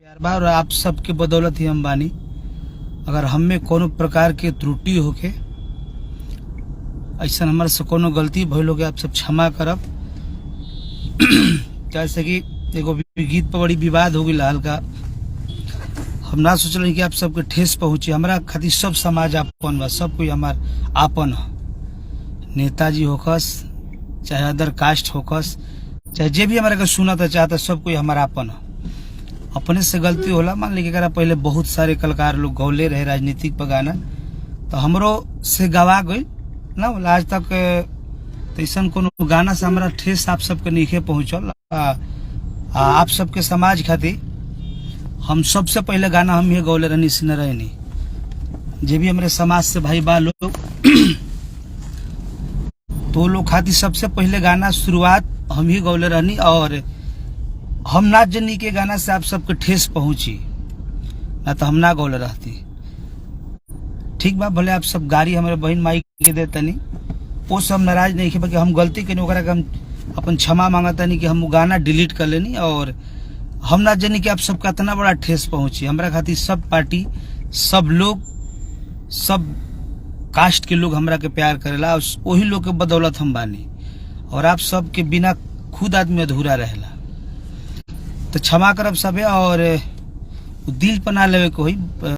प्यार बा और आप सबके बदौलत ही हम बानी। अगर हम में कोनो प्रकार के त्रुटि होके, ऐसा हमारे से कोनो गलती भइल होके, आप सब क्षमा करब। जैसे कि एगो गीत पर बड़ी विवाद हो गई हल्का, हम ना सोचल कि आप सबके ठेस पहुंचे। हमरा खातिर सब समाज आपन बा, सब कोई हमार आपन ह। नेताजी होकस चाहे अदर कास्ट होकस, चाहे जे भी हमारे सुनता चाहता, सब कोई हमारा आपन ह। अपने से गलती होला, मान ली कि पहले बहुत सारे कलाकार लोग गौले रहे राजनीतिक पर गाना, तो हमरो से गवा गई ना बोला। आज तक ऐसा कोनो गाना से हमारा ठेस आप सबके नीचे पहुंचल। आप सबके समाज खातिर हम सबसे पहले गाना हम ही गौले रहनी से न रहनी। जे भी हमारे समाज से भाई बा लोग तो लोग खातिर सबसे पहले गाना शुरुआत हम ही गौले रहनी। और हम ना जनी के गाना से आप सबके ठेस पहुंची, ना तो हम ना गौले रहती। ठीक बा, भले आप सब गाड़ी हमारे बहन माई के देतनी, वो सब नाराज नहीं कि हम गलती के ओकरा के हम अपन क्षमा मांगतनी कि हम गाना डिलीट कर लेनी। और हम ना जनी कि आप सबका इतना बड़ा ठेस पहुंची। हमरा खातिर सब पार्टी, सब लोग, सब कास्ट के लोग हमरा के प्यार करेला, और वही लोग के बदौलत हम बानी। और आप सब के बिना खुद आदमी अधूरा रहेला। तो क्षमा करब सबे, और दिल पर ना लेवे कोई।